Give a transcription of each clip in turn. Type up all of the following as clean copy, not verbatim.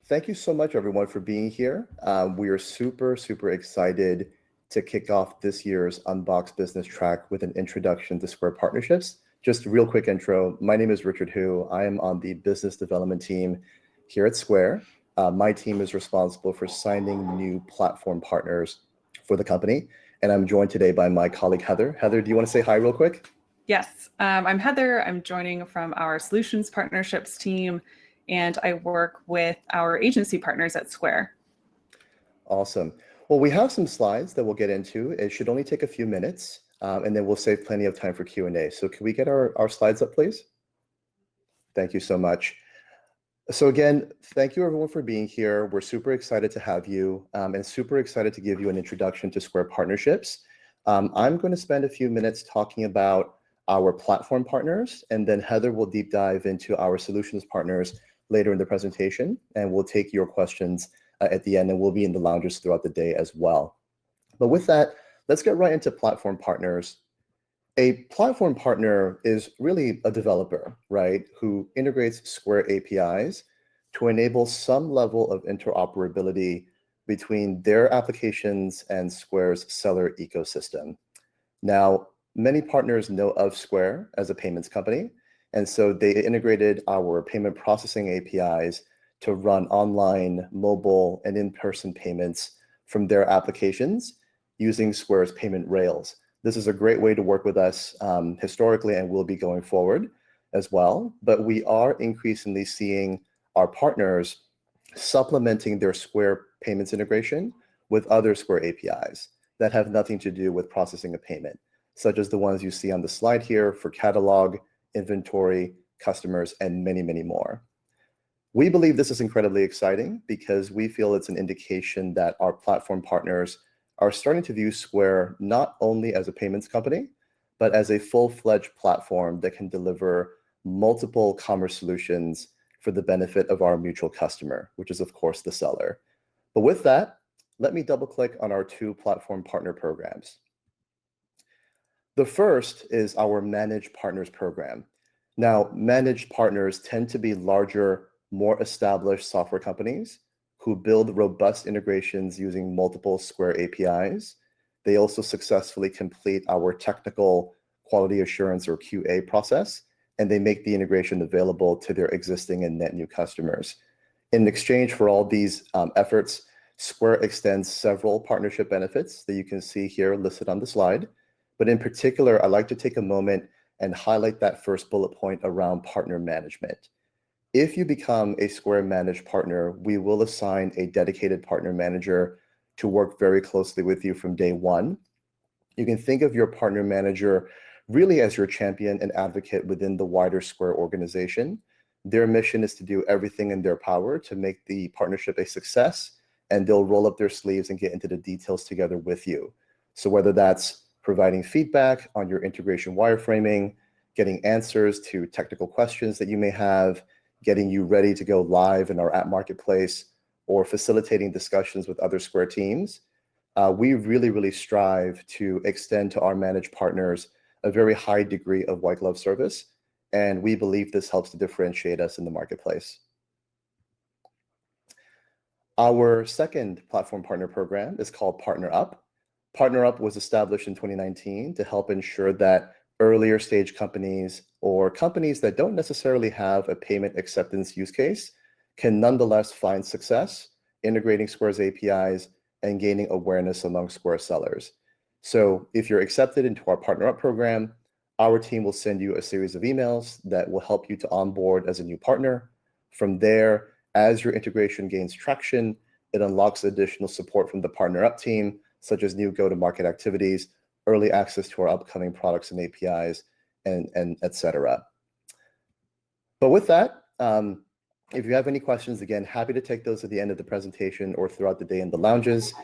Thank you so much, everyone, for being here. We are super excited to kick off this year's Unbox Business Track with an introduction to Square partnerships. Just a real quick intro. My name is Richard Hu. I am on the business development team here at Square. My team is responsible for signing new platform partners for the company. And I'm joined today by my colleague, Heather. Heather, do you want to say hi real quick? Yes, I'm Heather. I'm joining from our solutions partnerships team, and I work with our agency partners at Square. Awesome. Well, we have some slides that we'll get into. It should only take a few minutes, and then we'll save plenty of time for Q&A. So can we get our slides up, please? Thank you so much. So again, thank you everyone for being here. We're super excited to have you and super excited to give you an introduction to Square partnerships. I'm going to spend a few minutes talking about our platform partners, and then Heather will deep dive into our solutions partners later in the presentation, and we'll take your questions at the end, and we'll be in the lounges throughout the day as well. But with that, let's get right into platform partners. A platform partner is really a developer, right, who integrates Square APIs to enable some level of interoperability between their applications and Square's seller ecosystem. Now, many partners know of Square as a payments company, and so they integrated our payment processing APIs to run online, mobile, and in-person payments from their applications using Square's payment rails. This is a great way to work with us historically and will be going forward as well. But we are increasingly seeing our partners supplementing their Square payments integration with other Square APIs that have nothing to do with processing a payment, such as the ones you see on the slide here for catalog, inventory, customers, and many more. We believe this is incredibly exciting because we feel it's an indication that our platform partners are starting to view Square not only as a payments company, but as a full-fledged platform that can deliver multiple commerce solutions for the benefit of our mutual customer, which is, of course, the seller. But with that, let me double-click on our two platform partner programs. The first is our Managed Partners program. Now, Managed Partners tend to be larger, more established software companies who build robust integrations using multiple Square APIs. They also successfully complete our technical quality assurance or QA process, and they make the integration available to their existing and net new customers. In exchange for all these efforts, Square extends several partnership benefits that you can see here listed on the slide. But in particular, I'd like to take a moment and highlight that first bullet point around partner management. If you become a Square Managed Partner, we will assign a dedicated partner manager to work very closely with you from day one. You can think of your partner manager really as your champion and advocate within the wider Square organization. Their mission is to do everything in their power to make the partnership a success, and they'll roll up their sleeves and get into the details together with you. So whether that's providing feedback on your integration wireframing, getting answers to technical questions that you may have, getting you ready to go live in our app marketplace, or facilitating discussions with other Square teams, we really strive to extend to our managed partners a very high degree of white glove service, and we believe this helps to differentiate us in the marketplace. Our second platform partner program is called Partner Up. Partner Up was established in 2019 to help ensure that earlier stage companies or companies that don't necessarily have a payment acceptance use case can nonetheless find success integrating Square's APIs and gaining awareness among Square sellers. So if you're accepted into our Partner Up program, our team will send you a series of emails that will help you to onboard as a new partner. From there, as your integration gains traction, it unlocks additional support from the Partner Up team, such as new go-to-market activities, early access to our upcoming products and APIs, and et cetera. But with that, if you have any questions, again, happy to take those at the end of the presentation or throughout the day in the lounges.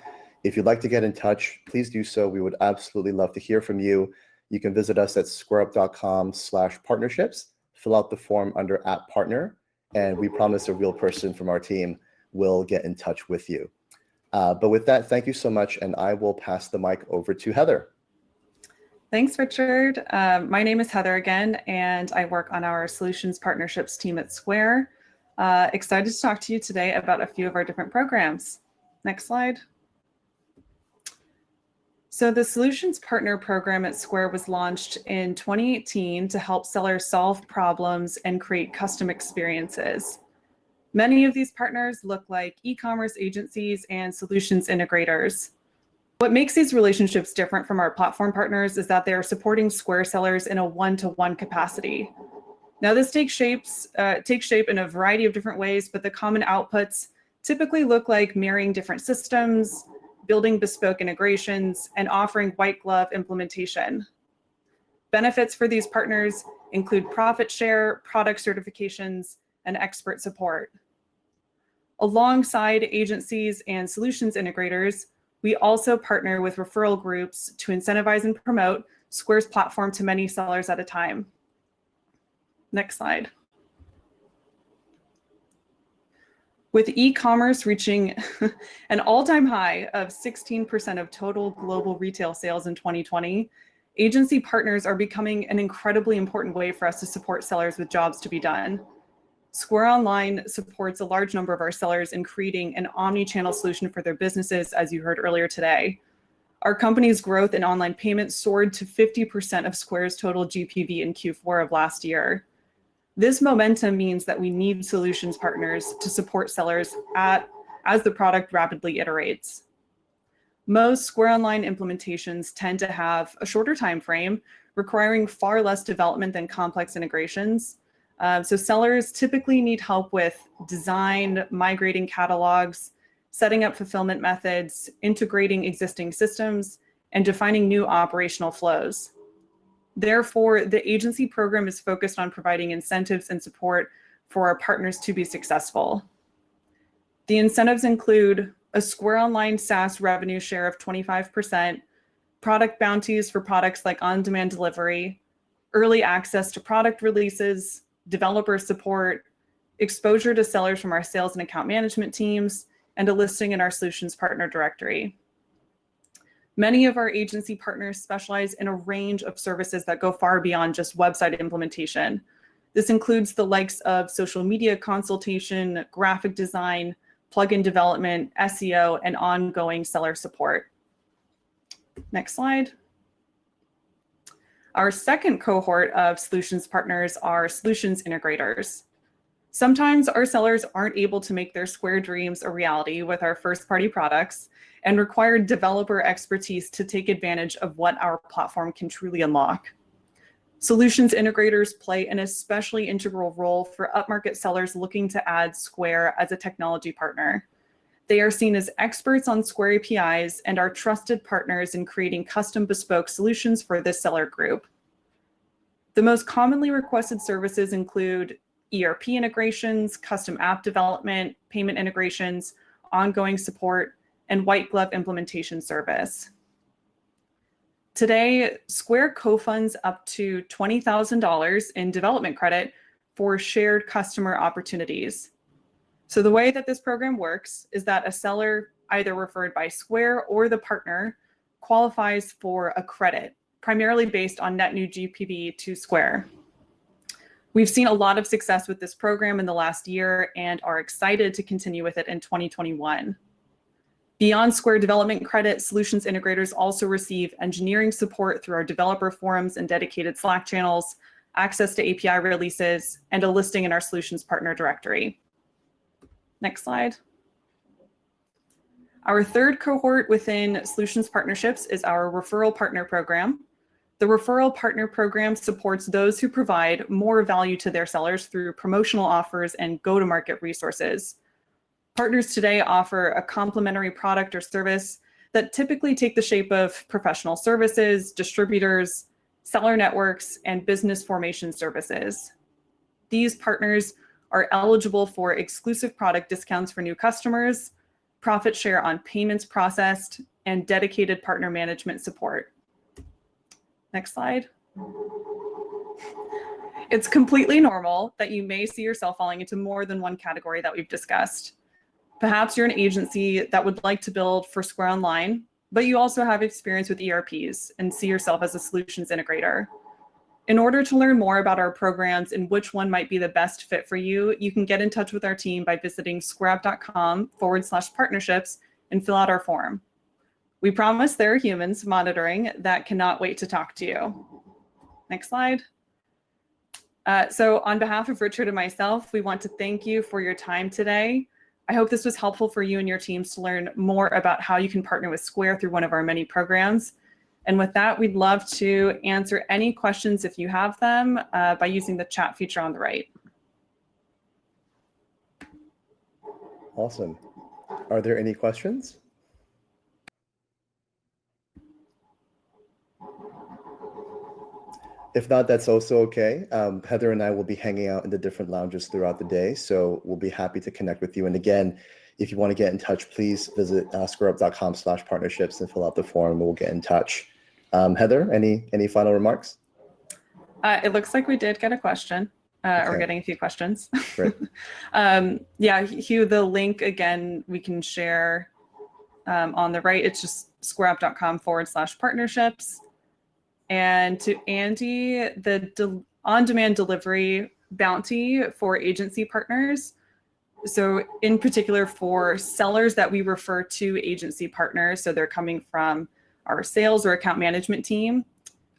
If you'd like to get in touch, please do so. We would absolutely love to hear from you. You can visit us at squareup.com/partnerships, fill out the form under @partner, and we promise a real person from our team will get in touch with you. But with that, thank you so much, and I will pass the mic over to Heather. Thanks, Richard. My name is Heather again, and I work on our solutions partnerships team at Square. Excited to talk to you today about a few of our different programs. Next slide. So the Solutions Partner Program at Square was launched in 2018 to help sellers solve problems and create custom experiences. Many of these partners look like e-commerce agencies and solutions integrators. What makes these relationships different from our platform partners is that they are supporting Square sellers in a one-to-one capacity. Now, this takes shape in a variety of different ways, but the common outputs typically look like marrying different systems, building bespoke integrations, and offering white glove implementation. Benefits for these partners include profit share, product certifications, and expert support. Alongside agencies and solutions integrators, we also partner with referral groups to incentivize and promote Square's platform to many sellers at a time. Next slide. With e-commerce reaching an all-time high of 16% of total global retail sales in 2020, agency partners are becoming an incredibly important way for us to support sellers with jobs to be done. Square Online supports a large number of our sellers in creating an omni-channel solution for their businesses, as you heard earlier today. Our company's growth in online payments soared to 50% of Square's total GPV in Q4 of last year. This momentum means that we need solutions partners to support sellers as the product rapidly iterates. Most Square Online implementations tend to have a shorter time frame, requiring far less development than complex integrations. So sellers typically need help with design, migrating catalogs, setting up fulfillment methods, integrating existing systems, and defining new operational flows. Therefore, the agency program is focused on providing incentives and support for our partners to be successful. The incentives include a Square Online SaaS revenue share of 25%, product bounties for products like on-demand delivery, early access to product releases, developer support, exposure to sellers from our sales and account management teams, and a listing in our solutions partner directory. Many of our agency partners specialize in a range of services that go far beyond just website implementation. This includes the likes of social media consultation, graphic design, plugin development, SEO, and ongoing seller support. Next slide. Our second cohort of solutions partners are solutions integrators. Sometimes our sellers aren't able to make their Square dreams a reality with our first-party products and require developer expertise to take advantage of what our platform can truly unlock. Solutions integrators play an especially integral role for upmarket sellers looking to add Square as a technology partner. They are seen as experts on Square APIs and are trusted partners in creating custom bespoke solutions for this seller group. The most commonly requested services include ERP integrations, custom app development, payment integrations, ongoing support, and white glove implementation service. Today, Square co-funds up to $20,000 in development credit for shared customer opportunities. So the way that this program works is that a seller, either referred by Square or the partner, qualifies for a credit, primarily based on net new GPV to Square. We've seen a lot of success with this program in the last year and are excited to continue with it in 2021. Beyond Square development credit, solutions integrators also receive engineering support through our developer forums and dedicated Slack channels, access to API releases, and a listing in our solutions partner directory. Next slide. Our third cohort within solutions partnerships is our referral partner program. The referral partner program supports those who provide more value to their sellers through promotional offers and go-to-market resources. Partners today offer a complementary product or service that typically take the shape of professional services, distributors, seller networks, and business formation services. These partners are eligible for exclusive product discounts for new customers, profit share on payments processed, and dedicated partner management support. Next slide. It's completely normal that you may see yourself falling into more than one category that we've discussed. Perhaps you're an agency that would like to build for Square Online, but you also have experience with ERPs and see yourself as a solutions integrator. In order to learn more about our programs and which one might be the best fit for you, you can get in touch with our team by visiting squareup.com/partnerships and fill out our form. We promise there are humans monitoring that cannot wait to talk to you. Next slide. So on behalf of Richard and myself, we want to thank you for your time today. I hope this was helpful for you and your teams to learn more about how you can partner with Square through one of our many programs. And with that, we'd love to answer any questions if you have them by using the chat feature on the right. Awesome. Are there any questions? If not, that's also okay. Heather and I will be hanging out in the different lounges throughout the day, so we'll be happy to connect with you. And again, if you want to get in touch, please visit squareup.com/partnerships and fill out the form, and we'll get in touch. Heather, any final remarks? It looks like we did get a question, or Okay. getting a few questions. Great. Yeah, Hugh, the link again, we can share on the right. It's just squareup.com/partnerships. And to Andy, the on-demand delivery bounty for agency partners. So in particular for sellers that we refer to agency partners, so they're coming from our sales or account management team.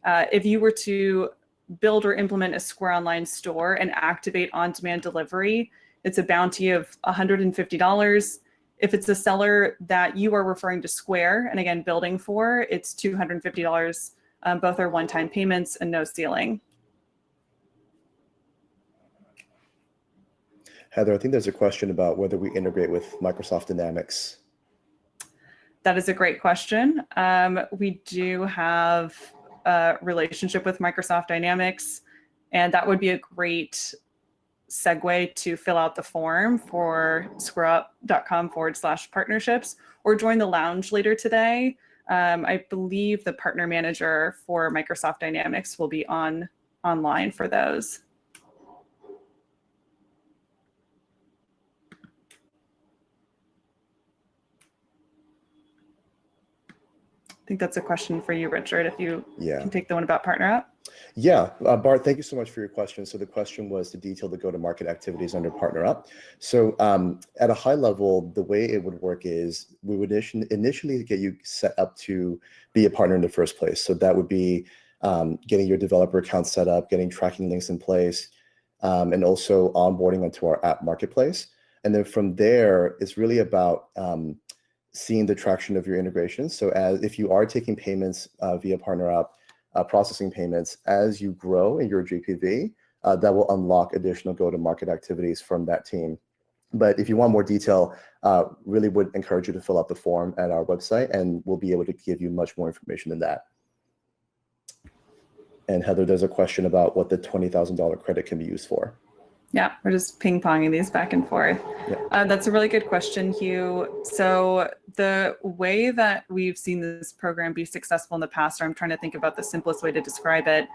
If you were to build or implement a Square Online store and activate on-demand delivery, it's a bounty of $150. If it's a seller that you are referring to Square and again building for, it's $250. Both are one-time payments and no ceiling. Heather, I think there's a question about whether we integrate with Microsoft Dynamics. That is a great question. We do have a relationship with Microsoft Dynamics, and that would be a great segue to fill out the form for squareup.com/partnerships or join the lounge later today. I believe the partner manager for Microsoft Dynamics will be online for those. I think that's a question for you, Richard, if you can take the one about PartnerUp. Yeah, Bart, thank you so much for your question. So the question was to detail the go-to-market activities under PartnerUp. So at a high level, the way it would work is we would initially get you set up to be a partner in the first place. So that would be getting your developer account set up, getting tracking links in place, and also onboarding onto our app marketplace. And then from there, it's really about seeing the traction of your integrations. So if you are taking payments via PartnerUp, processing payments, as you grow in your GPV, that will unlock additional go-to-market activities from that team. But if you want more detail, really would encourage you to fill out the form at our website, and we'll be able to give you much more information than that. And Heather, there's a question about what the $20,000 credit can be used for. Yeah, we're just ping-ponging these back and forth. Yeah. That's a really good question, Hugh. So the way that we've seen this program be successful in the past, or I'm trying to think about the simplest way to describe it,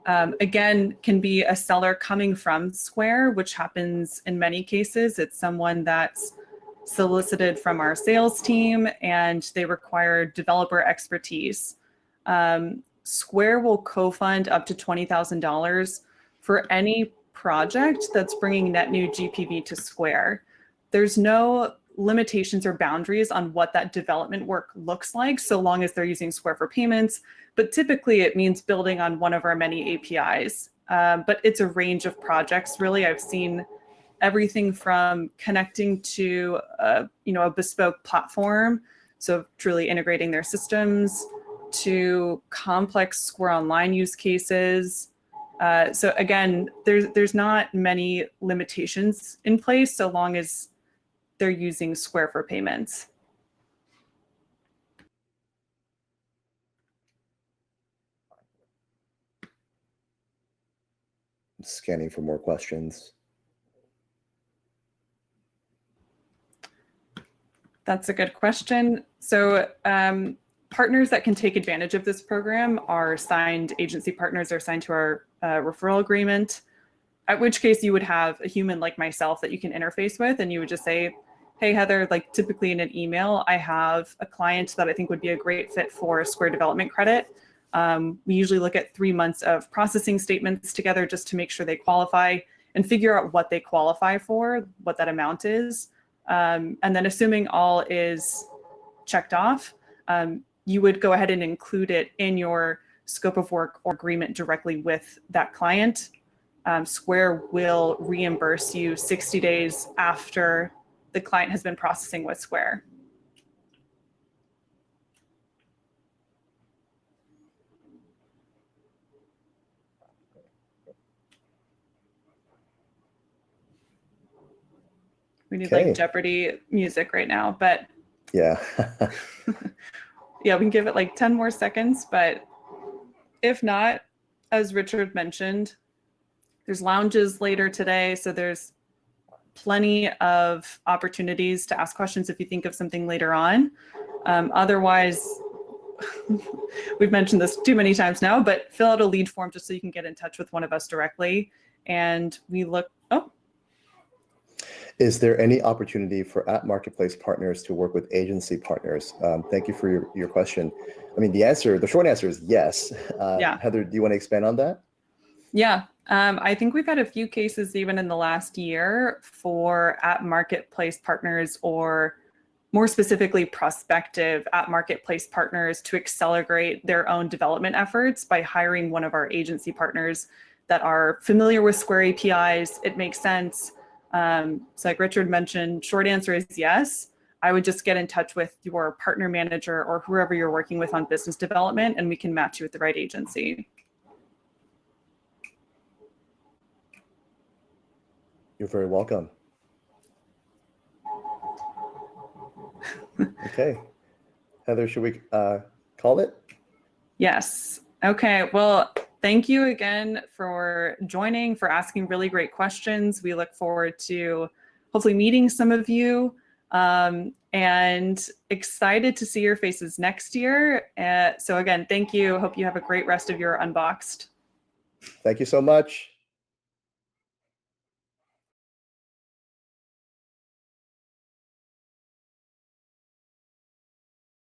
again, can be a seller coming from Square, which happens in many cases. It's someone that's solicited from our sales team and they require developer expertise. Square will co-fund up to $20,000 for any project that's bringing net new GPV to Square. There's no limitations or boundaries on what that development work looks like, so long as they're using Square for payments. But typically it means building on one of our many APIs. But it's a range of projects, really. I've seen everything from connecting to a bespoke platform, so truly integrating their systems, to complex Square Online use cases. So again, there's not many limitations in place so long as they're using Square for payments. I'm scanning for more questions. That's a good question. So partners that can take advantage of this program are signed agency partners are signed to our referral agreement, at which case you would have a human like myself that you can interface with, and you would just say, hey, Heather, like typically in an email, I have a client that I think would be a great fit for a Square development credit. We usually look at 3 months of processing statements together just to make sure they qualify and figure out what they qualify for, what that amount is. And then assuming all is checked off, you would go ahead and include it in your scope of work or agreement directly with that client. Square will reimburse you 60 days after the client has been processing with Square. We need Okay. like Jeopardy music right now, but Yeah. yeah, we can give it like 10 more seconds. But if not, as Richard mentioned, there's lounges later today. So there's plenty of opportunities to ask questions if you think of something later on. Otherwise, we've mentioned this too many times now, but fill out a lead form just so you can get in touch with one of us directly. And we look, oh, Is there any opportunity for app marketplace partners to work with agency partners? Thank you for your question. I mean, the short answer is yes. Yeah. Heather, do you want to expand on that? Yeah, I think we've had a few cases even in the last year for app marketplace partners, or more specifically prospective app marketplace partners, to accelerate their own development efforts by hiring one of our agency partners that are familiar with Square APIs. It makes sense. So like Richard mentioned, short answer is yes. I would just get in touch with your partner manager or whoever you're working with on business development, and we can match you with the right agency. You're very welcome. Okay. Heather, should we call it? Yes. Okay. Well, thank you again for joining, for asking really great questions. We look forward to hopefully meeting some of you, and excited to see your faces next year. So again, thank you. Hope you have a great rest of your Unboxed. Thank you so much.